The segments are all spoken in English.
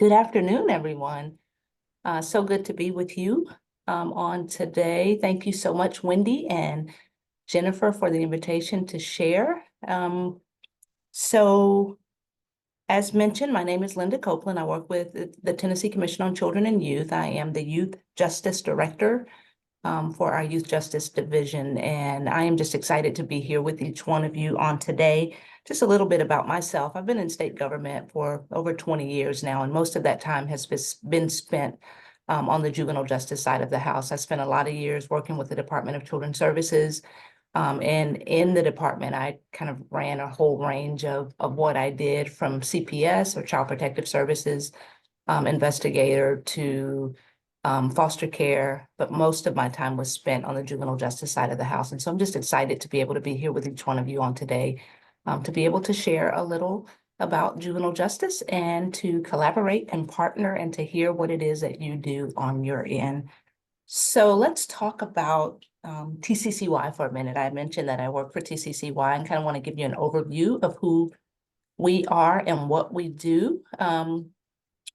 Good afternoon, everyone. So good to be with you on today. Thank you so much, Wendy and Jennifer, for the invitation to share. So as mentioned, my name is Linda Copeland. I work with the Tennessee Commission on Children and Youth. I am the Youth Justice Director for our Youth Justice Division, and I am just excited to be here with each one of you on today. Just a little bit about myself. I've been in state government for over 20 years now, and most of that time has been spent on the juvenile justice side of the house. I spent a lot of years working with the Department of Children's Services, and in the department, I kind of ran a whole range of what I did, from CPS, or Child Protective Services, investigator, to foster care, but most of my time was spent on the juvenile justice side of the house. And so I'm just excited to be able to be here with each one of you on today, to be able to share a little about juvenile justice and to collaborate and partner and to hear what it is that you do on your end. So let's talk about TCCY for a minute. I mentioned that I work for TCCY and kind of want to give you an overview of who we are and what we do.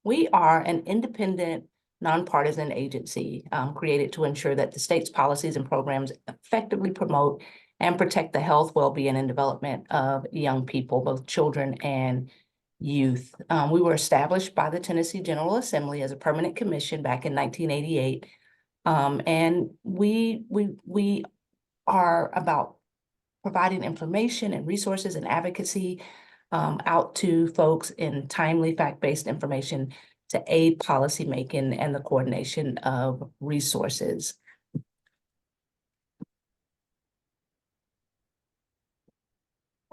We are an independent, nonpartisan agency created to ensure that the state's policies and programs effectively promote and protect the health, well-being, and development of young people, both children and youth. We were established by the Tennessee General Assembly as a permanent commission back in 1988. And we are about providing information and resources and advocacy out to folks in timely, fact-based information to aid policymaking and the coordination of resources.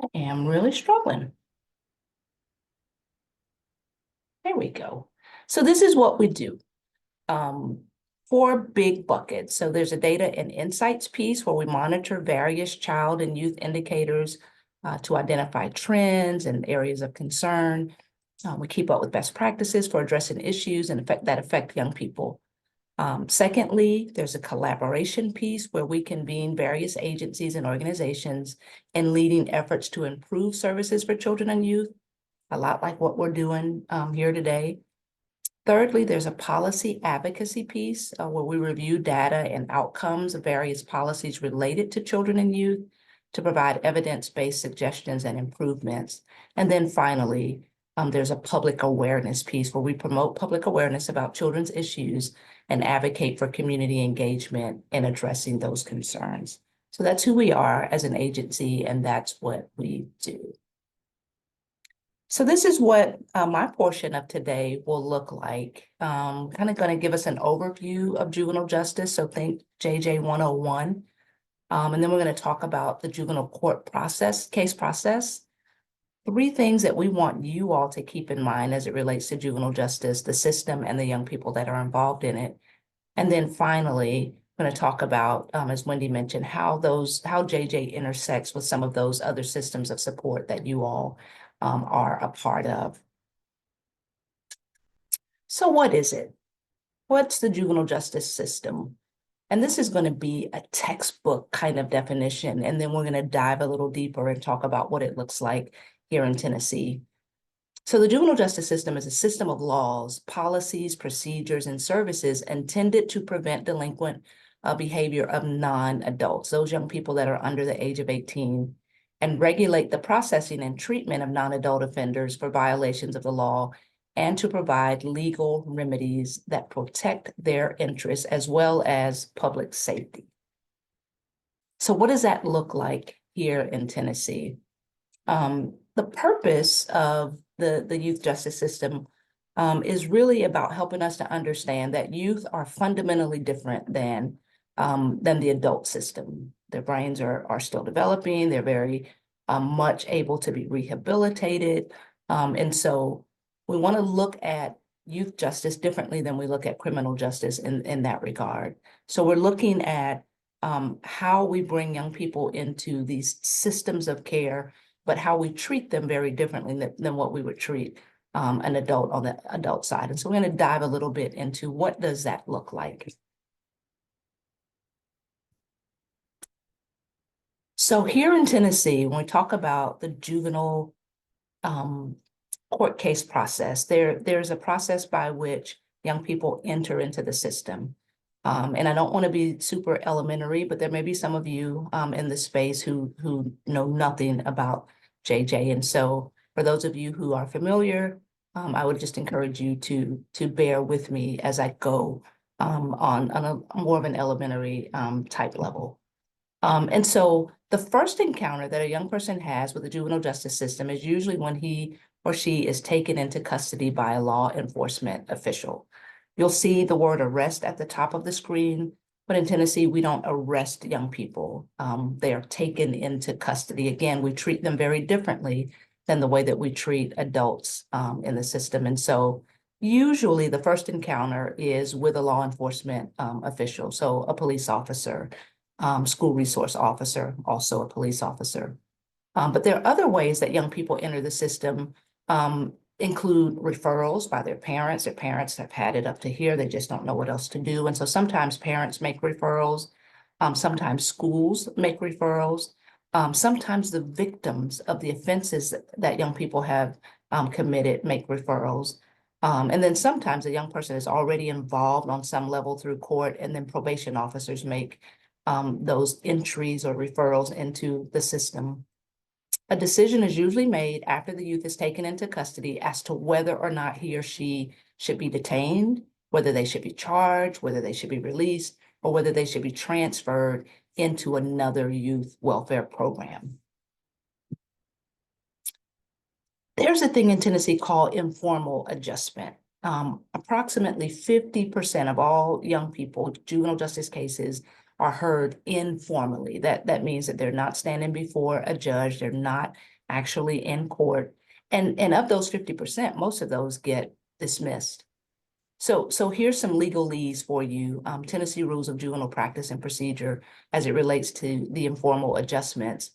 I am really struggling. There we go. So this is what we do. 4 big buckets. So there's a data and insights piece where we monitor various child and youth indicators to identify trends and areas of concern. We keep up with best practices for addressing issues that affect young people. Secondly, there's a collaboration piece where we convene various agencies and organizations in leading efforts to improve services for children and youth, a lot like what we're doing here today. Thirdly, there's a policy advocacy piece where we review data and outcomes of various policies related to children and youth to provide evidence-based suggestions and improvements. And then finally, there's a public awareness piece where we promote public awareness about children's issues and advocate for community engagement in addressing those concerns. So that's who we are as an agency, and that's what we do. So this is what my portion of today will look like. Kind of going to give us an overview of juvenile justice. So think JJ 101. And then we're going to talk about the juvenile court process, case process. 3 things that we want you all to keep in mind as it relates to juvenile justice, the system, and the young people that are involved in it. And then finally, I'm going to talk about, as Wendy mentioned, how JJ intersects with some of those other systems of support that you all are a part of. So what is it? What's the juvenile justice system? And this is going to be a textbook kind of definition, and then we're going to dive a little deeper and talk about what it looks like here in Tennessee. So the juvenile justice system is a system of laws, policies, procedures, and services intended to prevent delinquent behavior of non-adults, those young people that are under the age of 18, and regulate the processing and treatment of non-adult offenders for violations of the law, and to provide legal remedies that protect their interests as well as public safety. So what does that look like here in Tennessee? The purpose of the youth justice system is really about helping us to understand that youth are fundamentally different than the adult system. Their brains are still developing. They're very much able to be rehabilitated. And so we want to look at youth justice differently than we look at criminal justice in that regard. So we're looking at how we bring young people into these systems of care, but how we treat them very differently than what we would treat an adult on the adult side. And so we're going to dive a little bit into what does that look like. So here in Tennessee, when we talk about the juvenile court case process. There's a process by which young people enter into the system. And I don't want to be super elementary, but there may be some of you in the space who know nothing about JJ. And so for those of you who are familiar, I would just encourage you to bear with me as I go on a more of an elementary type level. And so the first encounter that a young person has with the juvenile justice system is usually when he or she is taken into custody by a law enforcement official. You'll see the word arrest at the top of the screen, but in Tennessee, we don't arrest young people. They are taken into custody. Again, we treat them very differently than the way that we treat adults in the system. And so usually the first encounter is with a law enforcement official, so a police officer, school resource officer, also a police officer. But there are other ways that young people enter the system, include referrals by their parents. Their parents have had it up to here. They just don't know what else to do. And so sometimes parents make referrals. Sometimes schools make referrals. Sometimes the victims of the offenses that young people have committed make referrals. And then sometimes a young person is already involved on some level through court, and then probation officers make those entries or referrals into the system. A decision is usually made after the youth is taken into custody as to whether or not he or she should be detained, whether they should be charged, whether they should be released, or whether they should be transferred into another youth welfare program. There's a thing in Tennessee called informal adjustment. Approximately 50% of all young people, juvenile justice cases, are heard informally. That means that they're not standing before a judge, they're not actually in court. And of those 50%, most of those get dismissed. So here's some legalese for you. Tennessee Rules of Juvenile Practice and Procedure as it relates to the informal adjustments.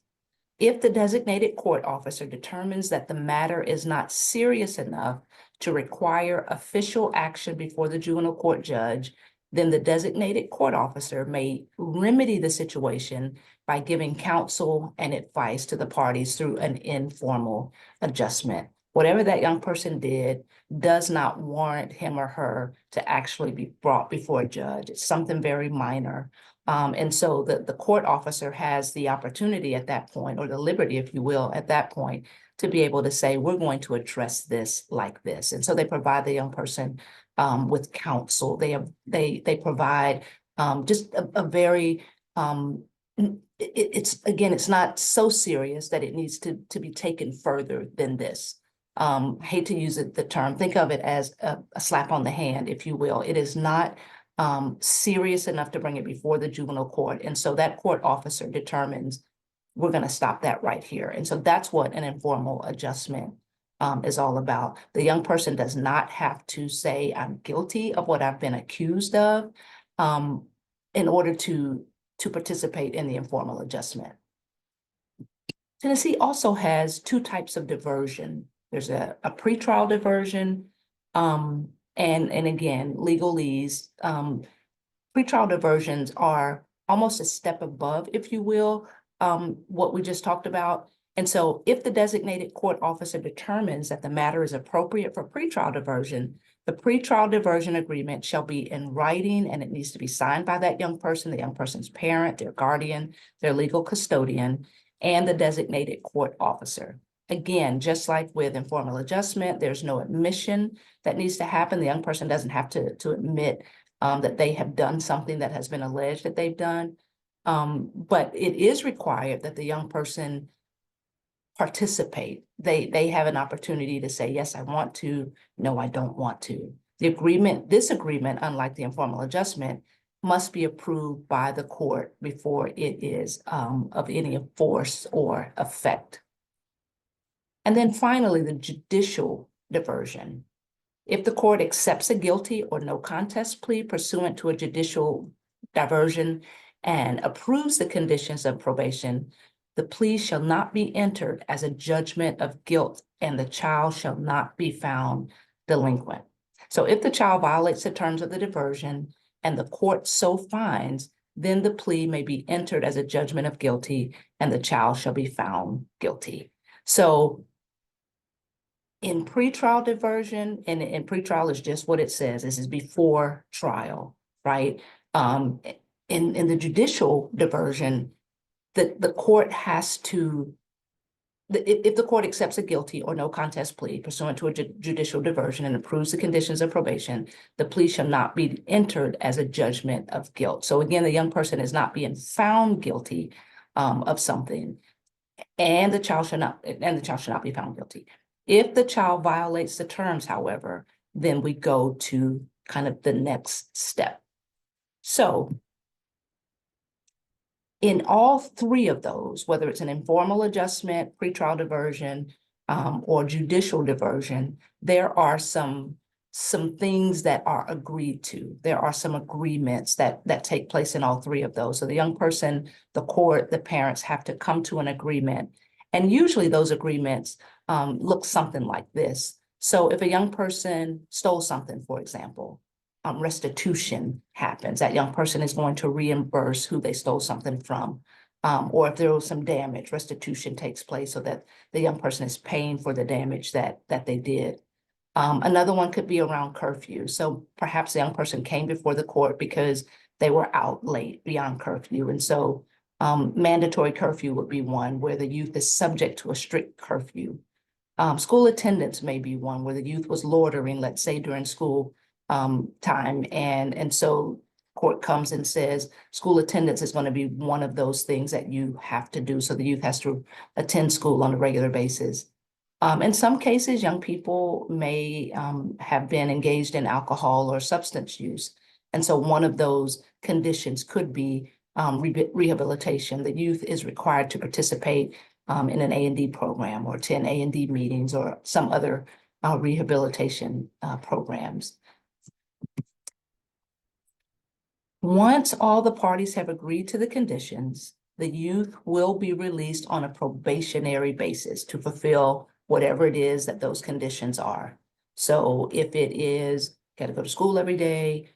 If the designated court officer determines that the matter is not serious enough to require official action before the juvenile court judge, then the designated court officer may remedy the situation by giving counsel and advice to the parties through an informal adjustment. Whatever that young person did does not warrant him or her to actually be brought before a judge. It's something very minor. And so the court officer has the opportunity at that point, or the liberty, if you will, at that point, to be able to say, we're going to address this like this. And so they provide the young person with counsel. They provide just a very, it's not so serious that it needs to be taken further than this. Hate to use the term, think of it as a slap on the hand, if you will. It is not serious enough to bring it before the juvenile court. And so that court officer determines, we're going to stop that right here. And so that's what an informal adjustment is all about. The young person does not have to say, I'm guilty of what I've been accused of in order to participate in the informal adjustment. Tennessee also has two types of diversion. There's a pretrial diversion, and again, legalese. Pretrial diversions are almost a step above, if you will, what we just talked about. And so if the designated court officer determines that the matter is appropriate for pretrial diversion, the pretrial diversion agreement shall be in writing, and it needs to be signed by that young person, the young person's parent, their guardian, their legal custodian, and the designated court officer. Again, just like with informal adjustment, there's no admission that needs to happen. The young person doesn't have to admit that they have done something that has been alleged that they've done. But it is required that the young person participate. They have an opportunity to say, yes, I want to, no, I don't want to. This agreement, unlike the informal adjustment, must be approved by the court before it is of any force or effect. And then finally, the judicial diversion. If the court accepts a guilty or no contest plea pursuant to a judicial diversion and approves the conditions of probation, the plea shall not be entered as a judgment of guilt, and the child shall not be found delinquent. So if the child violates the terms of the diversion and the court so finds, then the plea may be entered as a judgment of guilty, and the child shall be found guilty. So In pretrial diversion, and pretrial is just what it says, this is before trial, right? In the judicial diversion, the court has to, if the court accepts a guilty or no contest plea pursuant to a judicial diversion and approves the conditions of probation, the plea shall not be entered as a judgment of guilt. So again, the young person is not being found guilty of something, and the child should not be found guilty. If the child violates the terms, however, then we go to kind of the next step. So in all three of those, whether it's an informal adjustment, pretrial diversion, or judicial diversion, there are some things that are agreed to. There are some agreements that take place in all three of those. So the young person, the court, the parents have to come to an agreement. And usually those agreements look something like this. So if a young person stole something, for example, restitution happens. That young person is going to reimburse who they stole something from. Or if there was some damage, restitution takes place so that the young person is paying for the damage that they did. Another one could be around curfew. So perhaps the young person came before the court because they were out late beyond curfew. And so mandatory curfew would be one where the youth is subject to a strict curfew. School attendance may be one where the youth was loitering, let's say during school time. And so court comes and says, school attendance is going to be one of those things that you have to do. So the youth has to attend school on a regular basis. In some cases, young people may have been engaged in alcohol or substance use. And so one of those conditions could be rehabilitation. The youth is required to participate in an A&D program or attend A&D meetings or some other rehabilitation programs. Once all the parties have agreed to the conditions, the youth will be released on a probationary basis to fulfill whatever it is that those conditions are. So if it is, got to go to school every day,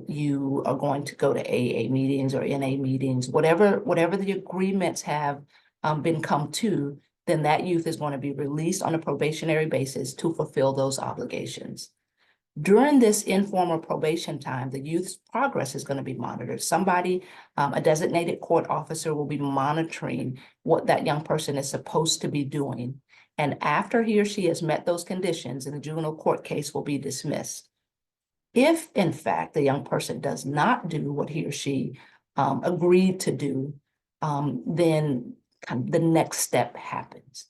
you are going to go to AA meetings or NA meetings, whatever the agreements have been come to, then that youth is going to be released on a probationary basis to fulfill those obligations. During this informal probation time, the youth's progress is going to be monitored. Somebody, a designated court officer, will be monitoring what that young person is supposed to be doing. And after he or she has met those conditions, and the juvenile court case will be dismissed. If, in fact, the young person does not do what he or she agreed to do, then kind of the next step happens.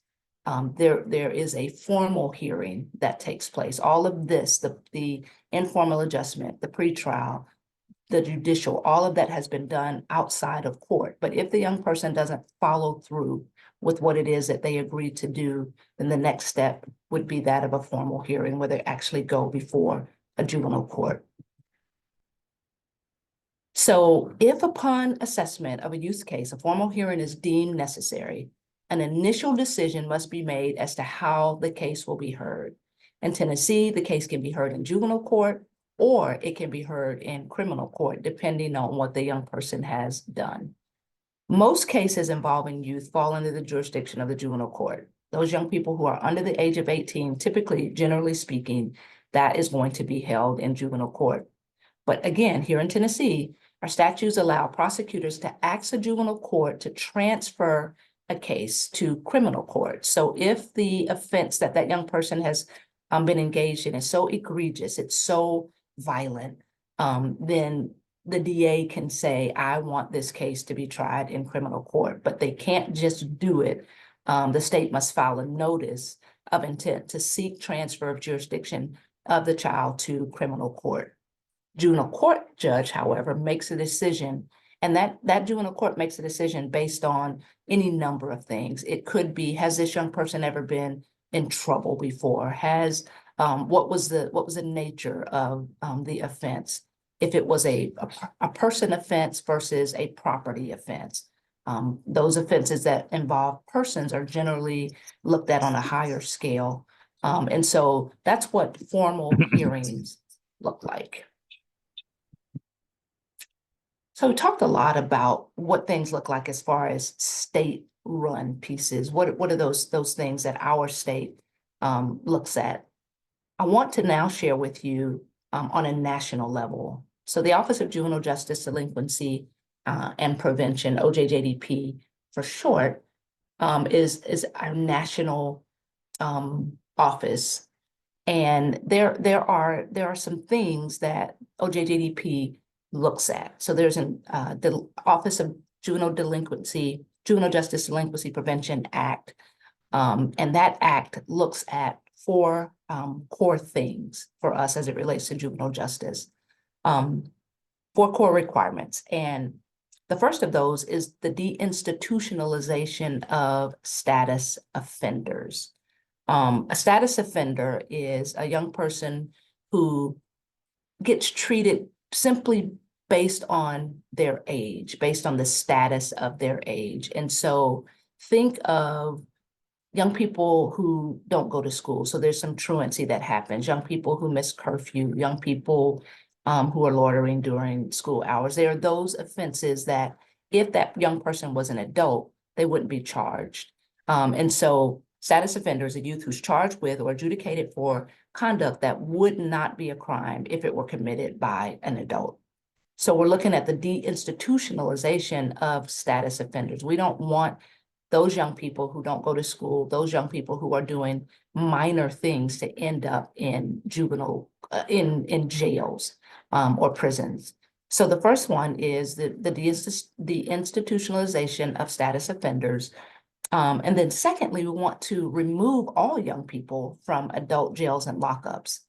There is a formal hearing that takes place. All of this, the informal adjustment, the pretrial, the judicial, all of that has been done outside of court. But if the young person doesn't follow through with what it is that they agreed to do, then the next step would be that of a formal hearing where they actually go before a juvenile court. So if upon assessment of a youth case, a formal hearing is deemed necessary, an initial decision must be made as to how the case will be heard. In Tennessee, the case can be heard in juvenile court, or it can be heard in criminal court, depending on what the young person has done. Most cases involving youth fall under the jurisdiction of the juvenile court. Those young people who are under the age of 18, typically, generally speaking, that is going to be held in juvenile court. But again, here in Tennessee, our statutes allow prosecutors to ask a juvenile court to transfer a case to criminal court. So if the offense that young person has been engaged in is so egregious, it's so violent, then the DA can say, I want this case to be tried in criminal court, but they can't just do it. The state must file a notice of intent to seek transfer of jurisdiction of the child to criminal court. Juvenile court judge, however, makes a decision, and that juvenile court makes a decision based on any number of things. It could be, has this young person ever been in trouble before? What was the nature of the offense? If it was a person offense versus a property offense. Those offenses that involve persons are generally looked at on a higher scale. And so that's what formal hearings look like. So we talked a lot about what things look like as far as state-run pieces. What are those things that our state looks at. I want to now share with you on a national level. So the Office of Juvenile Justice, Delinquency, and Prevention, OJJDP for short, is our national office. And there are some things that OJJDP looks at. So there's the Office of Juvenile Justice Delinquency Prevention Act. And that act looks at four core things for us as it relates to juvenile justice. Four core requirements. And the first of those is the deinstitutionalization of status offenders. A status offender is a young person who gets treated simply based on their age, based on the status of their age. And so think of young people who don't go to school. So there's some truancy that happens, young people who miss curfew, young people who are loitering during school hours. There are those offenses that if that young person was an adult, they wouldn't be charged. And so status offender is a youth who's charged with or adjudicated for conduct that would not be a crime if it were committed by an adult. So we're looking at the deinstitutionalization of status offenders. We don't want those young people who don't go to school, those young people who are doing minor things to end up in juvenile, in jails or prisons. So the first one is the institutionalization of status offenders. And then secondly, we want to remove all young people from adult jails and lockups.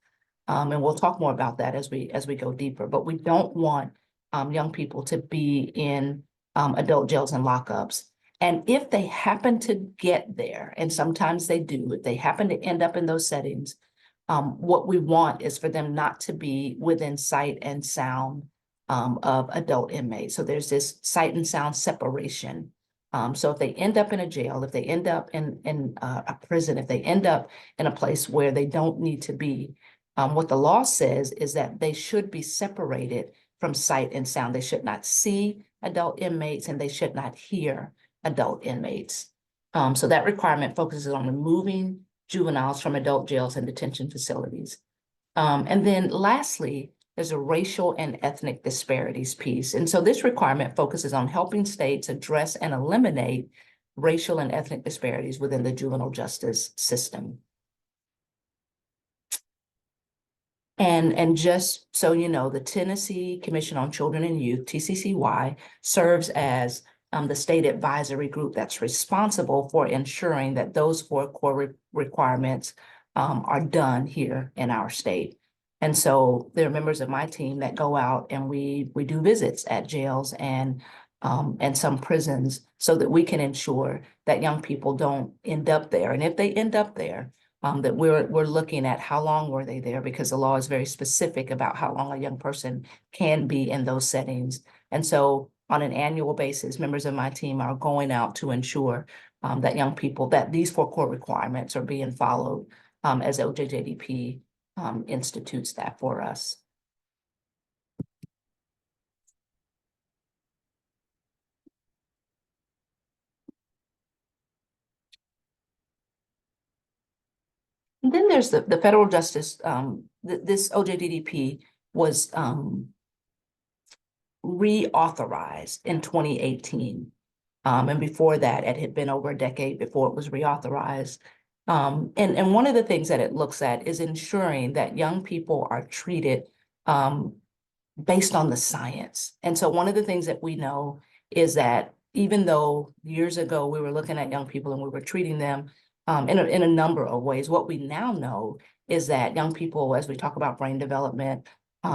And we'll talk more about that as we go deeper, but we don't want young people to be in adult jails and lockups. And if they happen to get there, and sometimes they do, if they happen to end up in those settings, what we want is for them not to be within sight and sound of adult inmates. So there's this sight and sound separation. So if they end up in a jail, if they end up in a prison, if they end up in a place where they don't need to be, what the law says is that they should be separated from sight and sound. They should not see adult inmates and they should not hear adult inmates. So that requirement focuses on removing juveniles from adult jails and detention facilities. And then lastly, there's a racial and ethnic disparities piece. And so this requirement focuses on helping states address and eliminate racial and ethnic disparities within the juvenile justice system. And just so you know, the Tennessee Commission on Children and Youth, TCCY, serves as the state advisory group that's responsible for ensuring that those four core requirements are done here in our state. And so there are members of my team that go out and we do visits at jails and some prisons so that we can ensure that young people don't end up there. And if they end up there, that we're looking at how long were they there, because the law is very specific about how long a young person can be in those settings. And so on an annual basis, members of my team are going out to ensure that young people, that these four core requirements are being followed as OJJDP institutes that for us. And then there's the federal justice, this OJDDP was reauthorized in 2018. And before that, it had been over a decade before it was reauthorized. And one of the things that it looks at is ensuring that young people are treated based on the science. And so one of the things that we know is that even though years ago we were looking at young people and we were treating them in a number of ways, what we now know is that young people, as we talk about brain development,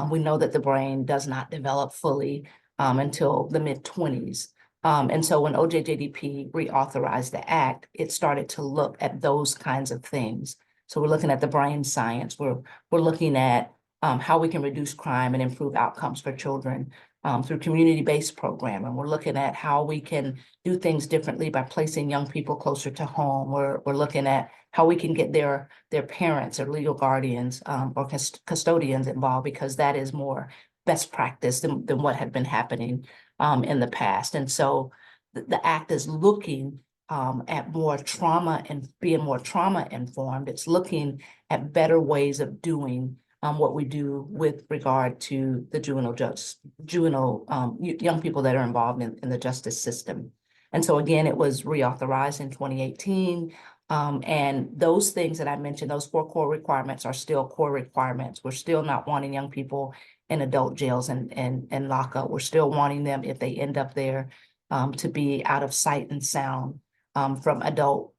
we know that the brain does not develop fully until the mid-20s. And so when OJJDP reauthorized the act, it started to look at those kinds of things. So we're looking at the brain science. We're looking at how we can reduce crime and improve outcomes for children through community-based programming. We're looking at how we can do things differently by placing young people closer to home. We're looking at how we can get their parents or legal guardians or custodians involved, because that is more best practice than what had been happening in the past. And so the act is looking at more trauma and being more trauma informed. It's looking at better ways of doing what we do with regard to the young people that are involved in the justice system. And so again, it was reauthorized in 2018. And those things that I mentioned, those 4 core requirements are still core requirements. We're still not wanting young people in adult jails and lockup. We're still wanting them, if they end up there, to be out of sight and sound from adult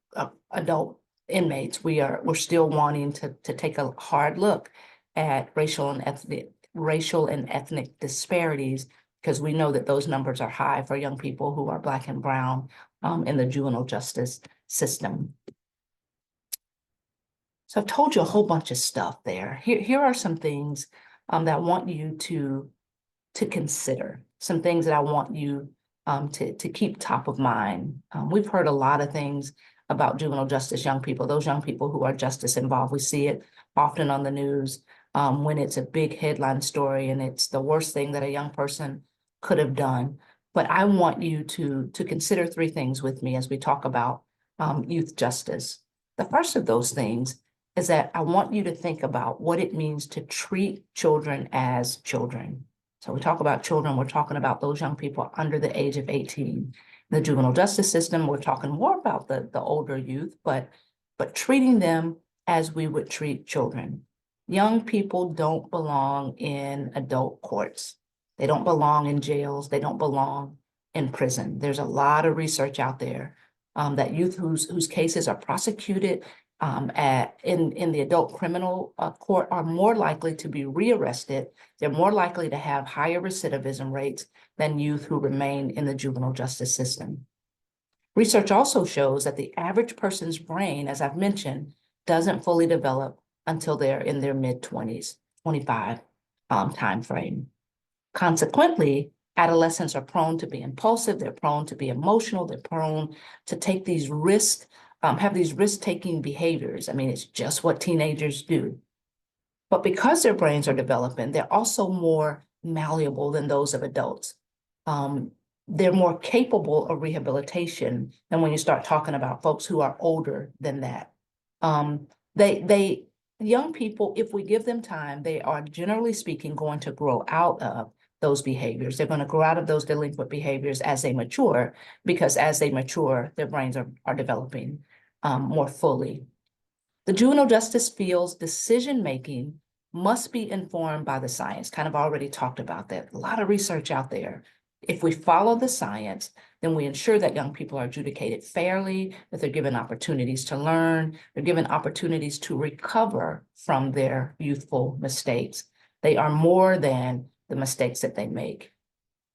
inmates. We're still wanting to take a hard look at racial and ethnic disparities, because we know that those numbers are high for young people who are Black and brown in the juvenile justice system. So I've told you a whole bunch of stuff there. Here are some things that I want you to consider, some things that I want you to keep top of mind. We've heard a lot of things about juvenile justice young people, those young people who are justice involved. We see it often on the news when it's a big headline story and it's the worst thing that a young person could have done. But I want you to consider 3 things with me as we talk about youth justice. The first of those things is that I want you to think about what it means to treat children as children. So we talk about children, we're talking about those young people under the age of 18. In the juvenile justice system, we're talking more about the older youth, but treating them as we would treat children. Young people don't belong in adult courts. They don't belong in jails. They don't belong in prison. There's a lot of research out there that youth whose cases are prosecuted in the adult criminal court are more likely to be rearrested. They're more likely to have higher recidivism rates than youth who remain in the juvenile justice system. Research also shows that the average person's brain, as I've mentioned, doesn't fully develop until they're in their mid-20s, 25 timeframe. Consequently, adolescents are prone to be impulsive, they're prone to be emotional, they're prone to take these risks, have these risk-taking behaviors. I mean, it's just what teenagers do. But because their brains are developing, they're also more malleable than those of adults. They're more capable of rehabilitation than when you start talking about folks who are older than that. Young people, if we give them time, they are generally speaking going to grow out of those behaviors. They're going to grow out of those delinquent behaviors as they mature, because as they mature, their brains are developing more fully. The juvenile justice field's decision-making must be informed by the science. Kind of already talked about that. A lot of research out there. If we follow the science, then we ensure that young people are adjudicated fairly, that they're given opportunities to learn, they're given opportunities to recover from their youthful mistakes. They are more than the mistakes that they make.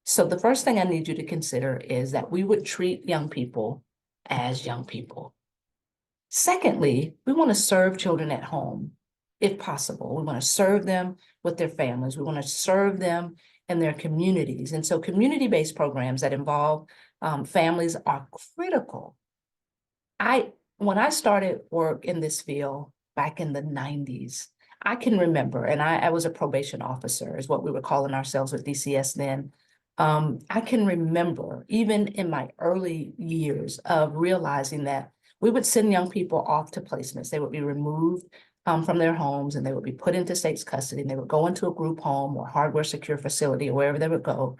So the first thing I need you to consider is that we would treat young people as young people. Secondly, we want to serve children at home, if possible. We want to serve them with their families. We want to serve them in their communities. And so community-based programs that involve families are critical. When I started work in this field back in the 90s, I can remember, and I was a probation officer, is what we were calling ourselves with DCS then. I can remember, even in my early years, of realizing that we would send young people off to placements. They would be removed from their homes and they would be put into state's custody, and they would go into a group home or hardware secure facility or wherever they would go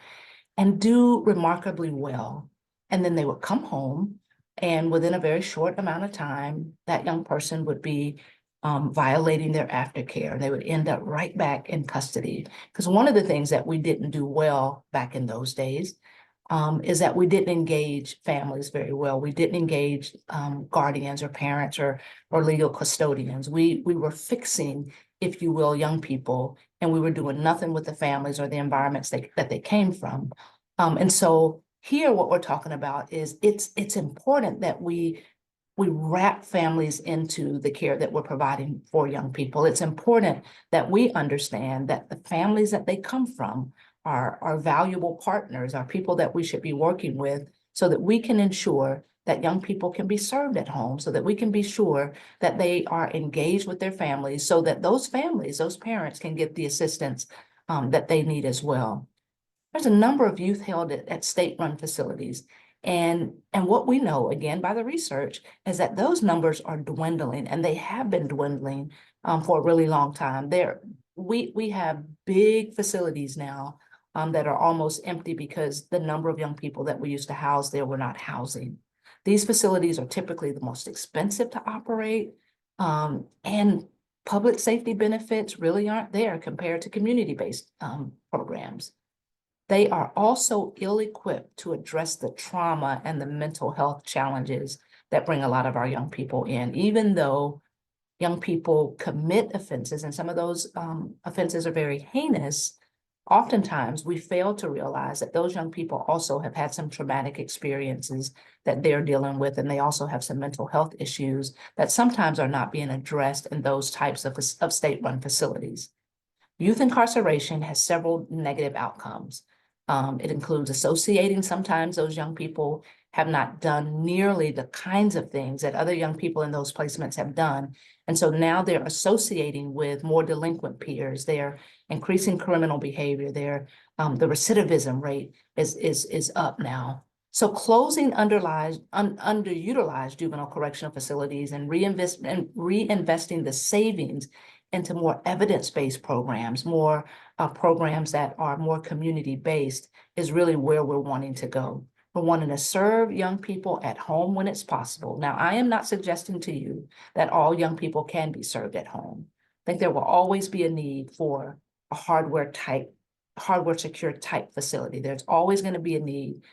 and do remarkably well. And then they would come home, and within a very short amount of time, that young person would be violating their aftercare. They would end up right back in custody. Because one of the things that we didn't do well back in those days is that we didn't engage families very well. We didn't engage guardians or parents or legal custodians. We were fixing, if you will, young people, and we were doing nothing with the families or the environments that they came from. And so here, what we're talking about is it's important that we wrap families into the care that we're providing for young people. It's important that we understand that the families that they come from are valuable partners, are people that we should be working with, so that we can ensure that young people can be served at home, so that we can be sure that they are engaged with their families, so that those families, those parents, can get the assistance that they need as well. There's a number of youth held at state-run facilities, And what we know, again, by the research, is that those numbers are dwindling, and they have been dwindling for a really long time. We have big facilities now that are almost empty because the number of young people that we used to house there were not housing. These facilities are typically the most expensive to operate, and public safety benefits really aren't there compared to community-based programs. They are also ill-equipped to address the trauma and the mental health challenges that bring a lot of our young people in, even though young people commit offenses, and some of those offenses are very heinous. Oftentimes, we fail to realize that those young people also have had some traumatic experiences that they're dealing with, and they also have some mental health issues that sometimes are not being addressed in those types of state-run facilities. Youth incarceration has several negative outcomes. It includes associating. Sometimes those young people have not done nearly the kinds of things that other young people in those placements have done. And so now they're associating with more delinquent peers. They're increasing criminal behavior. The recidivism rate is up now. So closing underutilized juvenile correctional facilities and reinvesting the savings into more evidence-based programs, more programs that are more community-based is really where we're wanting to go. We're wanting to serve young people at home when it's possible. Now, I am not suggesting to you that all young people can be served at home. I think there will always be a need for a hardware secure type facility. There's always going to be a need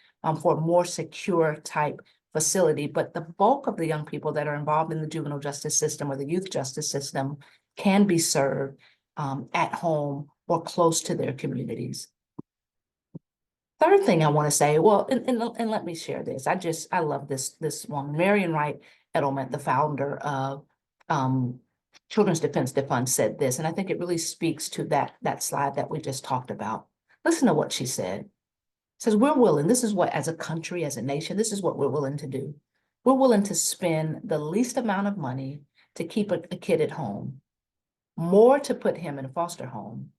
for a more secure type facility, but the bulk of the young people that are involved in the juvenile justice system or the youth justice system can be served at home or close to their communities. Third thing I want to say, well, and let me share this. I love this one. Marian Wright Edelman, the founder of Children's Defense Fund, said this, and I think it really speaks to that slide that we just talked about. Listen to what she said. It says, we're willing, this is what, as a country, as a nation, this is what we're willing to do. We're willing to spend the least amount of money to keep a kid at home, more to put him in a foster home,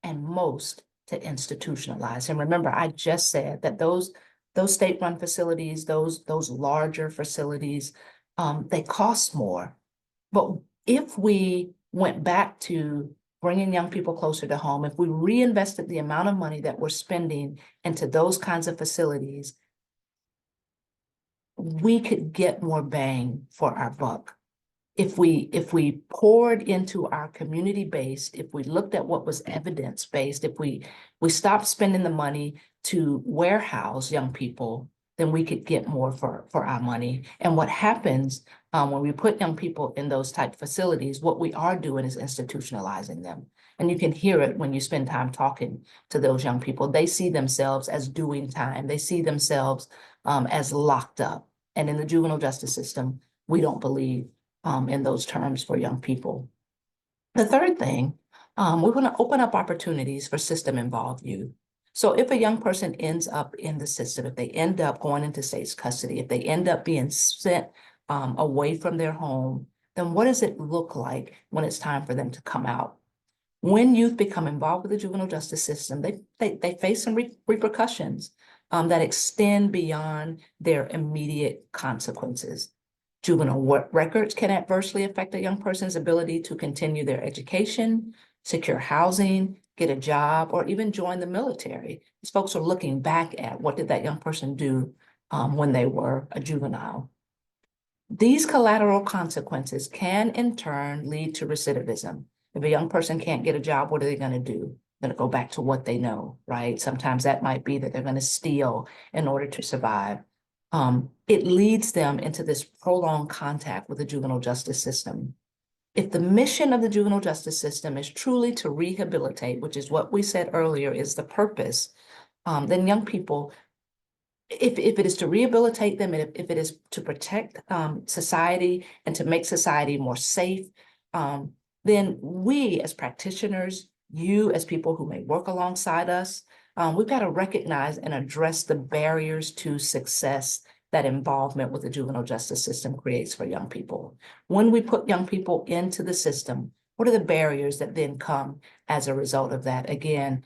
and most to institutionalize him. Remember, I just said that those state-run facilities, those larger facilities, they cost more. But if we went back to bringing young people closer to home, if we reinvested the amount of money that we're spending into those kinds of facilities, we could get more bang for our buck. If we poured into our community-based, if we looked at what was evidence-based, if we stopped spending the money to warehouse young people, then we could get more for our money. And what happens when we put young people in those type facilities, what we are doing is institutionalizing them. And you can hear it when you spend time talking to those young people. They see themselves as doing time. They see themselves as locked up. And in the juvenile justice system, we don't believe in those terms for young people. The third thing, we want to open up opportunities for system-involved youth. So if a young person ends up in the system, if they end up going into state's custody, if they end up being sent away from their home, then what does it look like when it's time for them to come out? When youth become involved with the juvenile justice system, they face some repercussions that extend beyond their immediate consequences. Juvenile records can adversely affect a young person's ability to continue their education, secure housing, get a job, or even join the military. These folks are looking back at what did that young person do when they were a juvenile. These collateral consequences can in turn lead to recidivism. If a young person can't get a job, what are they going to do? They're going to go back to what they know, right? Sometimes that might be that they're going to steal in order to survive. It leads them into this prolonged contact with the juvenile justice system. If the mission of the juvenile justice system is truly to rehabilitate, which is what we said earlier is the purpose, then young people, if it is to rehabilitate them, and if it is to protect society and to make society more safe, then we as practitioners, you as people who may work alongside us, we've got to recognize and address the barriers to success that involvement with the juvenile justice system creates for young people. When we put young people into the system, what are the barriers that then come as a result of that? Again,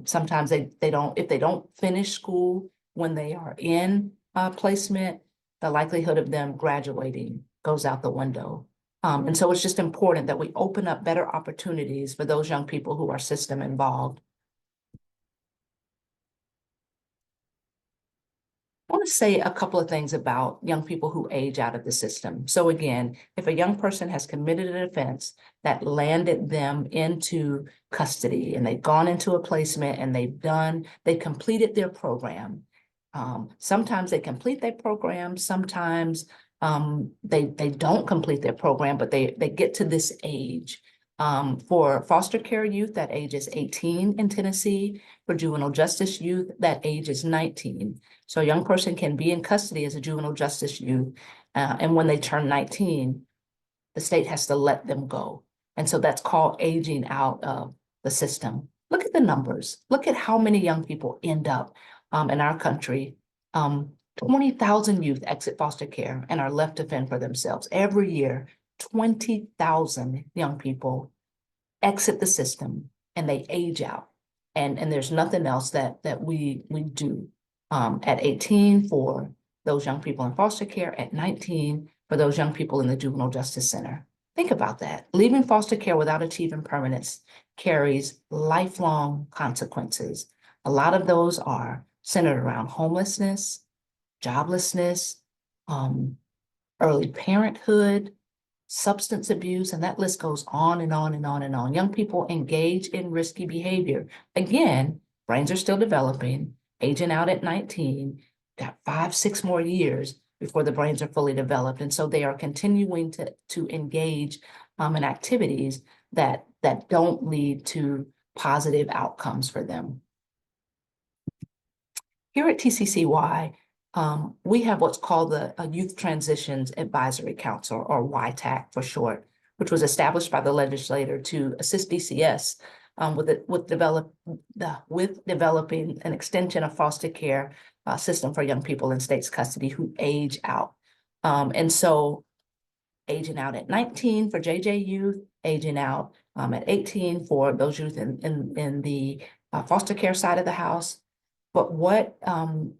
sometimes if they don't finish school when they are in placement, the likelihood of them graduating goes out the window. And so it's just important that we open up better opportunities for those young people who are system involved. I want to say a couple of things about young people who age out of the system. So again, if a young person has committed an offense that landed them into custody and they've gone into a placement and they completed their program. Sometimes they complete their program, sometimes they don't complete their program, but they get to this age. For foster care youth, that age is 18 in Tennessee. For juvenile justice youth, that age is 19. So a young person can be in custody as a juvenile justice youth, and when they turn 19, the state has to let them go. And so that's called aging out of the system. Look at the numbers. Look at how many young people end up in our country. 20,000 youth exit foster care and are left to fend for themselves. Every year, 20,000 young people exit the system and they age out. And there's nothing else that we do. At 18 for those young people in foster care, at 19 for those young people in the Juvenile Justice Center. Think about that. Leaving foster care without achieving permanence carries lifelong consequences. A lot of those are centered around homelessness, joblessness, early parenthood, substance abuse, and that list goes on and on and on and on. Young people engage in risky behavior. Again, brains are still developing, aging out at 19, got 5, 6 more years before the brains are fully developed. And so they are continuing to engage in activities that don't lead to positive outcomes for them. Here at TCCY, we have what's called the Youth Transitions Advisory Council, or YTAC for short, which was established by the legislator to assist DCS with developing an extension of foster care system for young people in state's custody who age out. And so aging out at 19 for JJ youth, aging out at 18 for those youth in the foster care side of the house. But what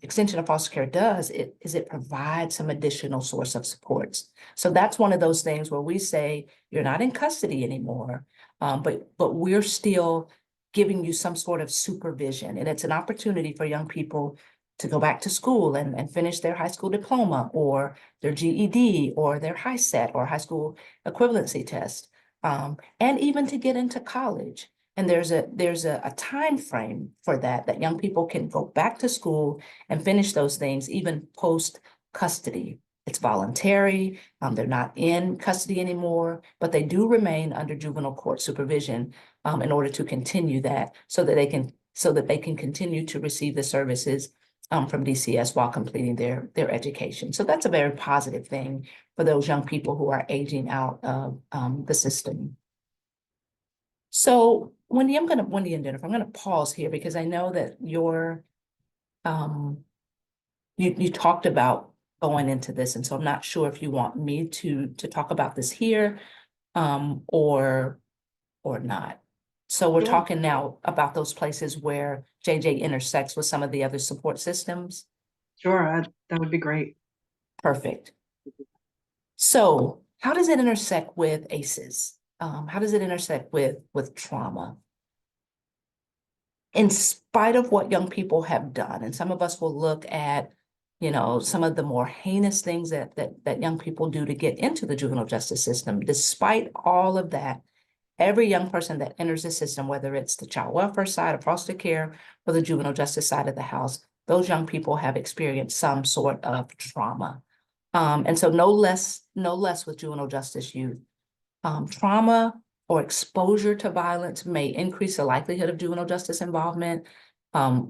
extension of foster care does is it provides some additional source of supports. So that's one of those things where we say, you're not in custody anymore, but we're still giving you some sort of supervision. And it's an opportunity for young people to go back to school and finish their high school diploma or their GED or their high set or high school equivalency test, and even to get into college. And there's a time frame for that young people can go back to school and finish those things even post custody. It's voluntary. They're not in custody anymore, but they do remain under juvenile court supervision in order to continue that, so that they can continue to receive the services from DCS while completing their education. So that's a very positive thing for those young people who are aging out of the system. So Wendy and Jennifer, I'm going to pause here because I know that you talked about going into this, and so I'm not sure if you want me to talk about this here or not. So we're talking now about those places where JJ intersects with some of the other support systems. Sure, that would be great. Perfect. So how does it intersect with ACEs? How does it intersect with trauma? In spite of what young people have done, and some of us will look at, some of the more heinous things that young people do to get into the juvenile justice system, despite all of that, every young person that enters the system, whether it's the child welfare side of foster care or the juvenile justice side of the house, those young people have experienced some sort of trauma. And so no less with juvenile justice youth. Trauma or exposure to violence may increase the likelihood of juvenile justice involvement.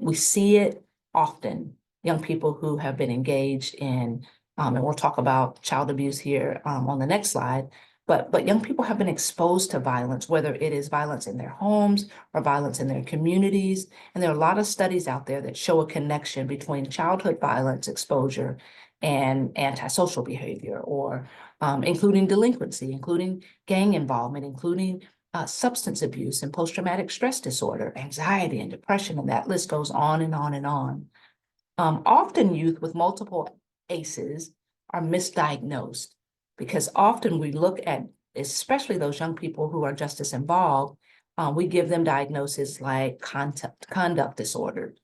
We see it often, young people who have been engaged in, and we'll talk about child abuse here on the next slide, but young people have been exposed to violence, whether it is violence in their homes or violence in their communities. And there are a lot of studies out there that show a connection between childhood violence exposure and antisocial behavior, or including delinquency, including gang involvement, including substance abuse and post-traumatic stress disorder, anxiety and depression, and that list goes on and on and on. Often youth with multiple ACEs are misdiagnosed, because often we look at, especially those young people who are justice involved, we give them diagnoses like conduct disorder.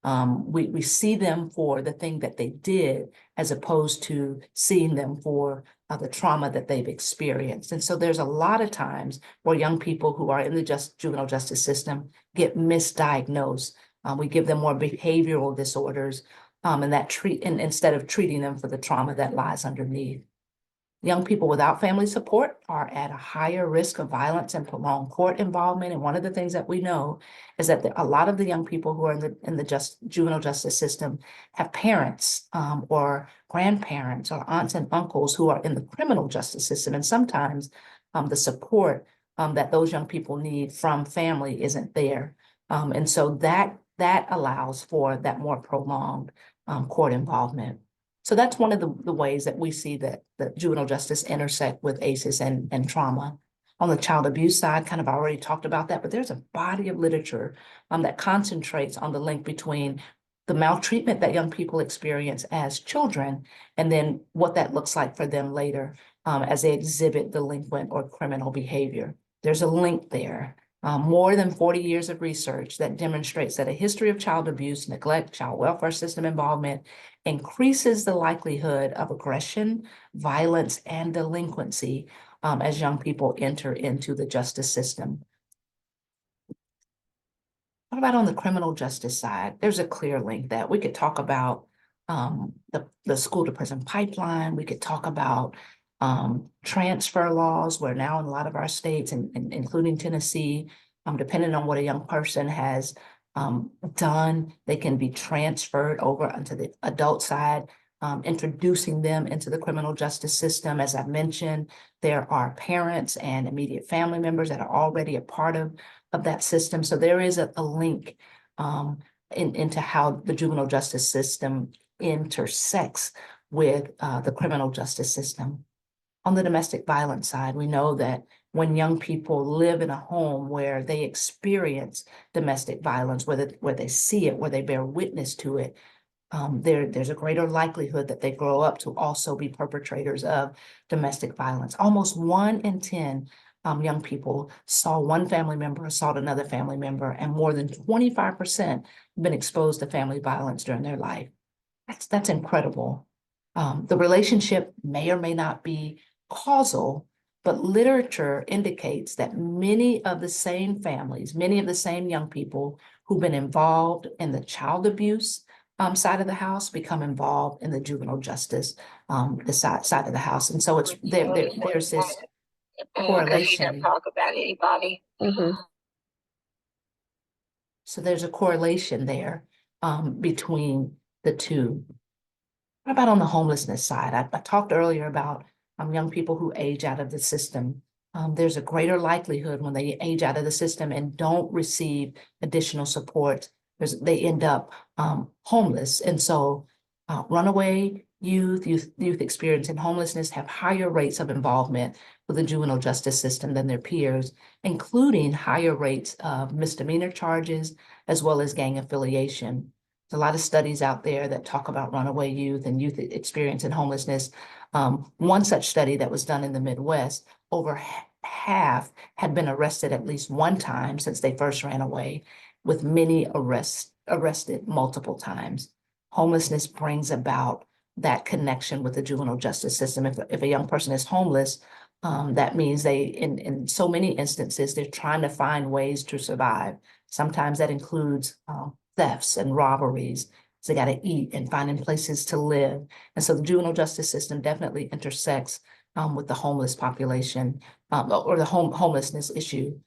We see them for the thing that they did, as opposed to seeing them for the trauma that they've experienced. And so there's a lot of times where young people who are in the juvenile justice system get misdiagnosed. We give them more behavioral disorders, and instead of treating them for the trauma that lies underneath. Young people without family support are at a higher risk of violence and prolonged court involvement. And one of the things that we know is that a lot of the young people who are in the juvenile justice system have parents or grandparents or aunts and uncles who are in the criminal justice system. And sometimes the support that those young people need from family isn't there. And so that allows for that more prolonged court involvement. So that's one of the ways that we see that juvenile justice intersect with ACEs and trauma. On the child abuse side, kind of already talked about that, but there's a body of literature that concentrates on the link between the maltreatment that young people experience as children, and then what that looks like for them later as they exhibit delinquent or criminal behavior. There's a link there. More than 40 years of research that demonstrates that a history of child abuse, neglect, child welfare system involvement increases the likelihood of aggression, violence, and delinquency as young people enter into the justice system. What about on the criminal justice side? There's a clear link that we could talk about the school to prison pipeline. We could talk about transfer laws, where now in a lot of our states, including Tennessee, depending on what a young person has done, they can be transferred over onto the adult side, introducing them into the criminal justice system. As I mentioned, there are parents and immediate family members that are already a part of that system. So there is a link into how the juvenile justice system intersects with the criminal justice system. On the domestic violence side, we know that when young people live in a home where they experience domestic violence, where they see it, where they bear witness to it, there's a greater likelihood that they grow up to also be perpetrators of domestic violence. Almost 1 in 10 young people saw one family member assault another family member, and more than 25% have been exposed to family violence during their life. That's incredible. The relationship may or may not be causal, but literature indicates that many of the same families, many of the same young people who've been involved in the child abuse side of the house become involved in the juvenile justice the side of the house. And so there's this correlation. Talk about anybody. So there's a correlation there between the two. What about on the homelessness side? I talked earlier about young people who age out of the system. There's a greater likelihood when they age out of the system and don't receive additional support, they end up homeless. And so runaway youth experiencing homelessness have higher rates of involvement with the juvenile justice system than their peers, including higher rates of misdemeanor charges, as well as gang affiliation. There's a lot of studies out there that talk about runaway youth and youth experiencing homelessness. One such study that was done in the Midwest, over half had been arrested at least one time since they first ran away, with many arrested multiple times. Homelessness brings about that connection with the juvenile justice system. If a young person is homeless, that means in so many instances, they're trying to find ways to survive. Sometimes that includes thefts and robberies. So they got to eat and finding places to live. And so the juvenile justice system definitely intersects with the homeless population or the homelessness issue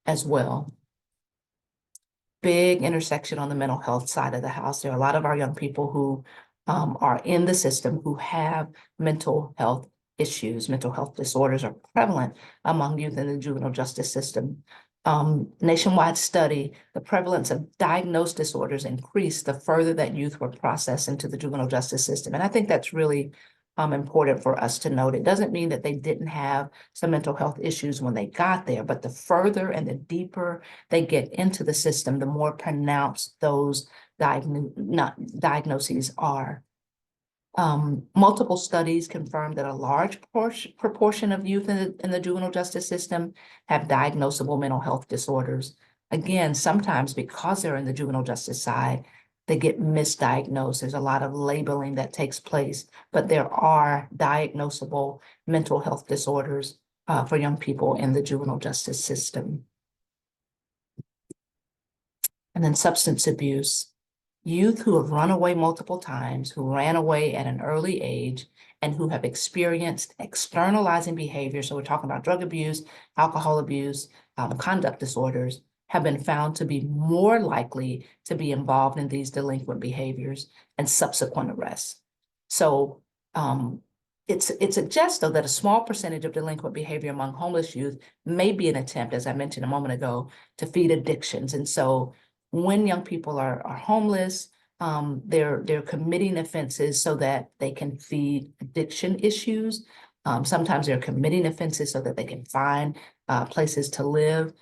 as well. Big intersection on the mental health side of the house. There are a lot of our young people who are in the system who have mental health issues. Mental health disorders are prevalent among youth in the juvenile justice system. Nationwide study, the prevalence of diagnosed disorders increased the further that youth were processed into the juvenile justice system. And I think that's really important for us to note. It doesn't mean that they didn't have some mental health issues when they got there, but the further and the deeper they get into the system, the more pronounced those diagnoses are. Multiple studies confirm that a large proportion of youth in the juvenile justice system have diagnosable mental health disorders. Again, sometimes because they're in the juvenile justice side, they get misdiagnosed. There's a lot of labeling that takes place, but there are diagnosable mental health disorders for young people in the juvenile justice system. And then substance abuse. Youth who have run away multiple times, who ran away at an early age, and who have experienced externalizing behavior, so we're talking about drug abuse, alcohol abuse, conduct disorders, have been found to be more likely to be involved in these delinquent behaviors and subsequent arrests. So it suggests, though, that a small percentage of delinquent behavior among homeless youth may be an attempt, as I mentioned a moment ago, to feed addictions. And so when young people are homeless, they're committing offenses so that they can feed addiction issues. Sometimes they're committing offenses so that they can find places to live.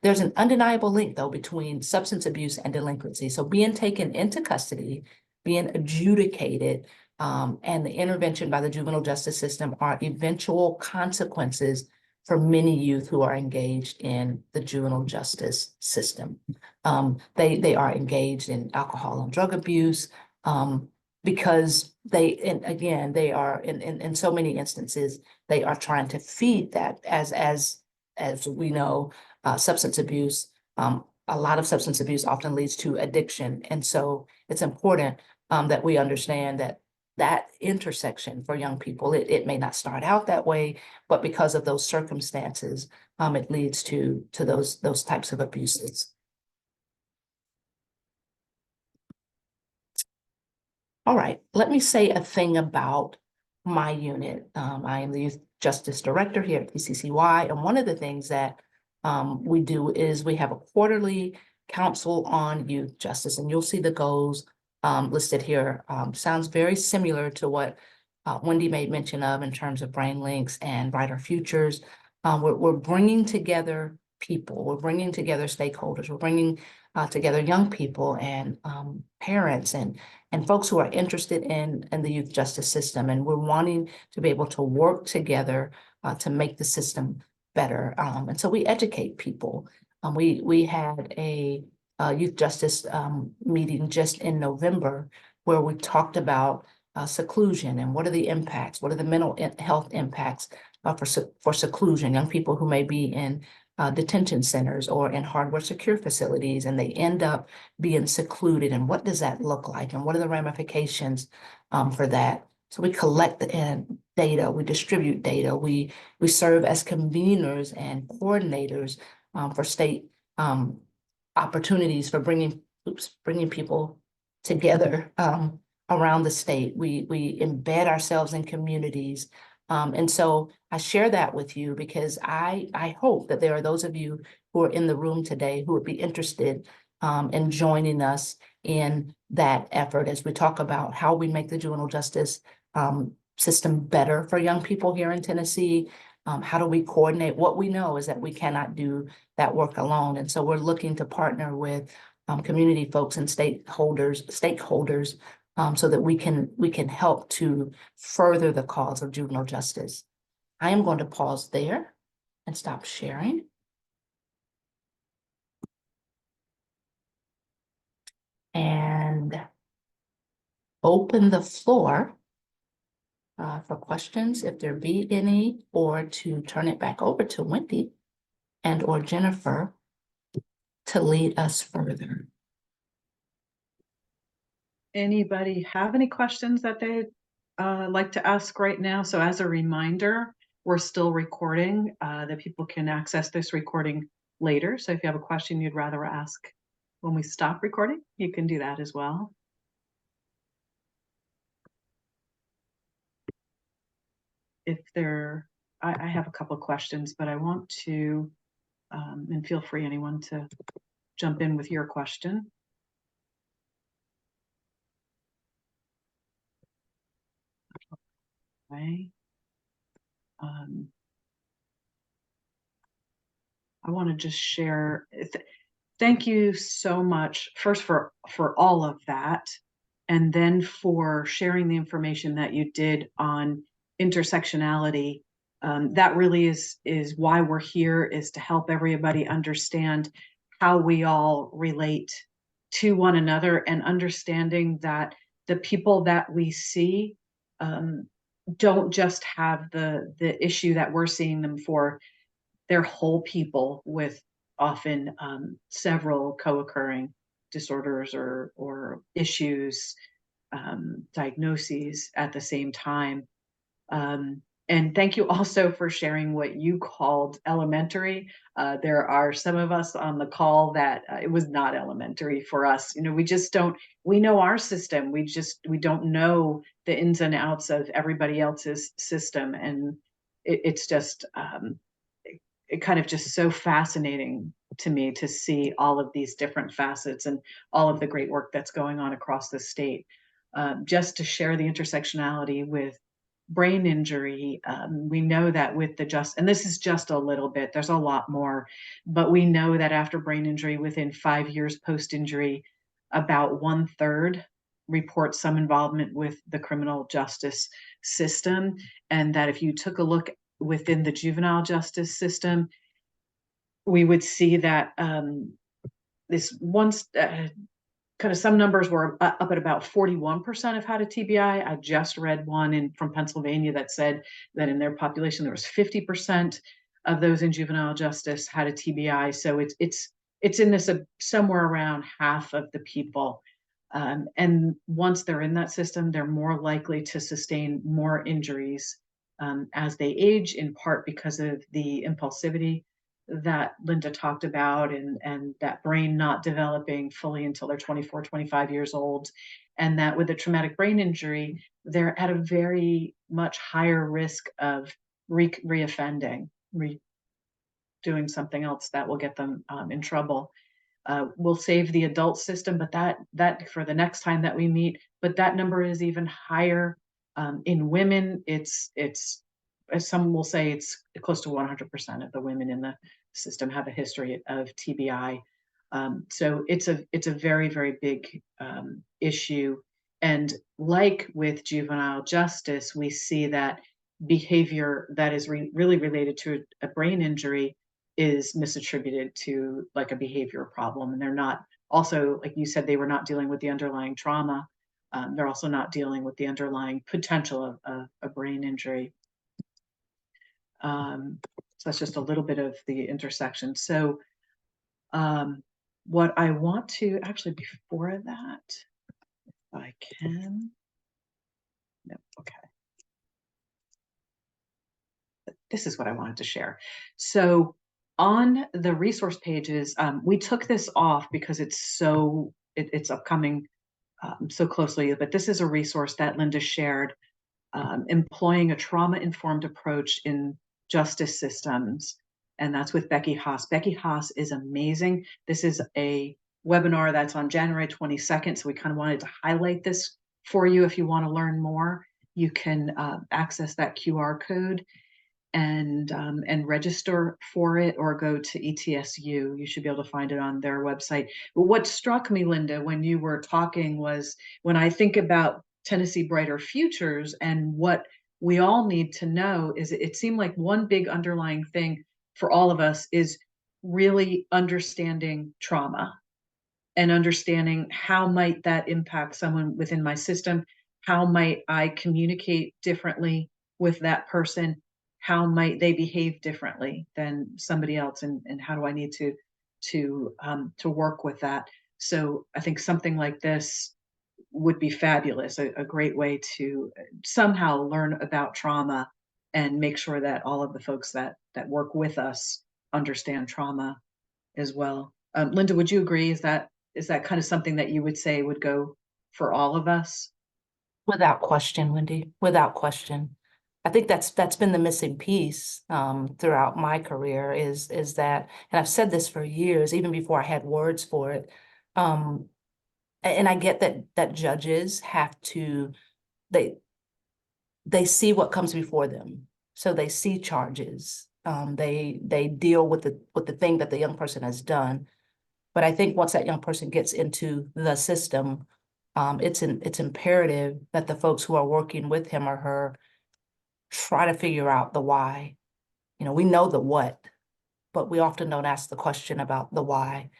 There's an undeniable link, though, between substance abuse and delinquency. So being taken into custody, being adjudicated, and the intervention by the juvenile justice system are eventual consequences for many youth who are engaged in the juvenile justice system. They are engaged in alcohol and drug abuse because and again, they are in so many instances, they are trying to feed that as we know, substance abuse, a lot of substance abuse often leads to addiction. And so it's important that we understand that intersection for young people, it may not start out that way, but because of those circumstances, it leads to those types of abuses. All right, let me say a thing about my unit. I am the Youth Justice Director here at PCCY, and one of the things that we do is we have a quarterly Council on Youth Justice, and you'll see the goals listed here. Sounds very similar to what Wendy made mention of in terms of brain links and brighter futures. We're bringing together people, we're bringing together stakeholders, we're bringing together young people and parents and folks who are interested in the youth justice system. And we're wanting to be able to work together to make the system better. And so we educate people. We had a youth justice meeting just in November where we talked about seclusion and what are the impacts, what are the mental health impacts for seclusion, young people who may be in detention centers or in hardware secure facilities, and they end up being secluded. And what does that look like? And what are the ramifications for that? So we collect the data, we distribute data, we serve as conveners and coordinators for state opportunities for bringing people together around the state. We embed ourselves in communities. And so I share that with you because I hope that there are those of you who are in the room today who would be interested in joining us in that effort as we talk about how we make the juvenile justice system better for young people here in Tennessee. How do we coordinate? What we know is that we cannot do that work alone. And so we're looking to partner with community folks and stakeholders so that we can help to further the cause of juvenile justice. I am going to pause there and stop sharing. And open the floor for questions, if there be any, or to turn it back over to Wendy and or Jennifer to lead us further. Anybody have any questions that they'd like to ask right now? So as a reminder, we're still recording, that people can access this recording later. So if you have a question you'd rather ask when we stop recording, you can do that as well. If there, I have a couple of questions, but I want to, and feel free anyone to jump in with your question. Okay. I want to just share. Thank you so much first for all of that. and then for sharing the information that you did on intersectionality. That really is why we're here, is to help everybody understand how we all relate to one another, and understanding that the people that we see don't just have the issue that we're seeing them for. They're whole people with often several co-occurring disorders or issues, diagnoses at the same time. And thank you also for sharing what you called elementary. There are some of us on the call that it was not elementary for us. You know, we just don't, we know our system. We don't know the ins and outs of everybody else's system. And it's just, it kind of just so fascinating to me to see all of these different facets and all of the great work that's going on across the state. Just to share the intersectionality with brain injury, we know that with the and this is just a little bit, there's a lot more, but we know that after brain injury, within 5 years post-injury, about 1/3 report some involvement with the criminal justice system. And that if you took a look within the juvenile justice system, we would see that this once kind of some numbers were up at about 41% have had a TBI. I just read one from Pennsylvania that said that in their population there was 50% of those in juvenile justice had a TBI. So it's in this somewhere around half of the people. And once they're in that system, they're more likely to sustain more injuries as they age, in part because of the impulsivity that Linda talked about, and that brain not developing fully until they're 24, 25 years old. And that with a traumatic brain injury, they're at a very much higher risk of reoffending, doing something else that will get them in trouble. We'll save the adult system, but that for the next time that we meet, but that number is even higher. In women, it's as some will say, it's close to 100% of the women in the system have a history of TBI. So it's a very, very big issue. And like with juvenile justice, we see that behavior that is really related to a brain injury is misattributed to like a behavior problem. And they're not, also, like you said, they were not dealing with the underlying trauma. They're also not dealing with the underlying potential of a brain injury. So that's just a little bit of the intersection. So what I want to, actually before that, if I can, no, okay. This is what I wanted to share. So on the resource pages, we took this off because it's it's upcoming so closely, but this is a resource that Linda shared, employing a trauma-informed approach in justice systems. And that's with Becky Haas. Becky Haas is amazing. This is a webinar that's on January 22nd. So we kind of wanted to highlight this for you. If you want to learn more, you can access that QR code and register for it, or go to ETSU. You should be able to find it on their website. But what struck me, Linda, when you were talking was, when I think about Tennessee Brighter Futures and what we all need to know, is it seemed like one big underlying thing for all of us is really understanding trauma and understanding how might that impact someone within my system. How might I communicate differently with that person? How might they behave differently than somebody else? And how do I need to work with that? So I think something like this would be fabulous, a great way to somehow learn about trauma and make sure that all of the folks that work with us understand trauma as well. Linda, would you agree? Is that kind of something that you would say would go for all of us? Without question, Wendy, without question. I think that's been the missing piece throughout my career is that, and I've said this for years, even before I had words for it. And I get that judges have to, they see what comes before them. So they see charges. They deal with the thing that the young person has done. But I think once that young person gets into the system, it's imperative that the folks who are working with him or her try to figure out the why. We know the what, but we often don't ask the question about the why.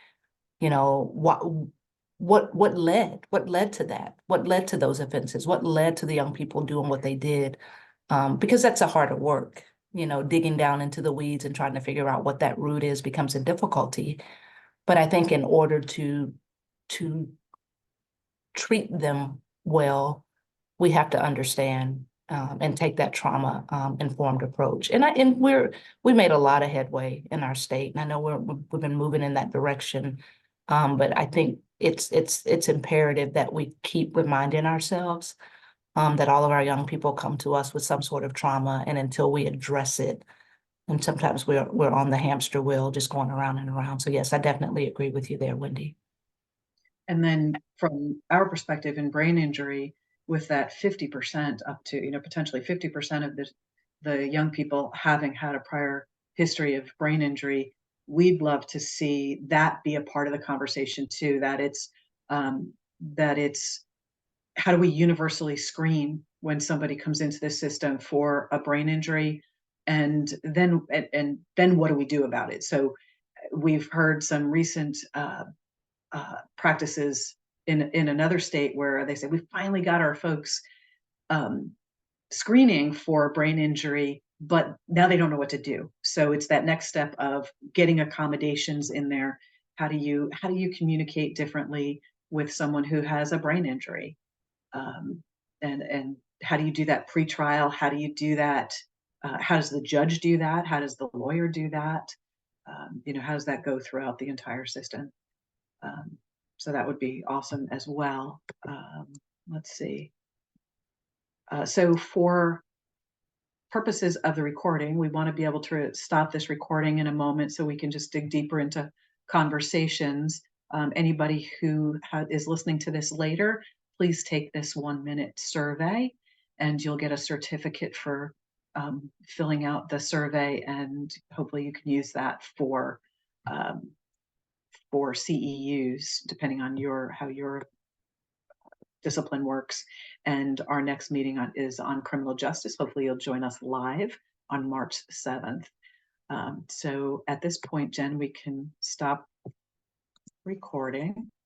What led to that? What led to those offenses? What led to the young people doing what they did? Because that's a harder work, digging down into the weeds and trying to figure out what that root is becomes a difficulty. But I think in order to treat them well, we have to understand and take that trauma informed approach. And we made a lot of headway in our state, and I know we've been moving in that direction. But I think it's imperative that we keep reminding ourselves that all of our young people come to us with some sort of trauma, and until we address it, and sometimes we're on the hamster wheel, just going around and around. So yes, I definitely agree with you there, Wendy. And then from our perspective in brain injury, with that 50% up to, potentially 50% of the young people having had a prior history of brain injury, we'd love to see that be a part of the conversation too, that it's how do we universally screen when somebody comes into the system for a brain injury, and then what do we do about it? So we've heard some recent practices in another state where they say we finally got our folks screening for brain injury, but now they don't know what to do. So it's that next step of getting accommodations in there. How do you communicate differently with someone who has a brain injury? And how do you do that pre-trial? How do you do that? How does the judge do that? How does the lawyer do that? How does that go throughout the entire system? So that would be awesome as well. Let's see. So for purposes of the recording, we want to be able to stop this recording in a moment so we can just dig deeper into conversations. Anybody who is listening to this later, please take this 1-minute survey, and you'll get a certificate for filling out the survey, and hopefully you can use that for CEUs, depending on how your discipline works. And our next meeting is on criminal justice. Hopefully you'll join us live on March 7th. So at this point, Jen, we can stop recording.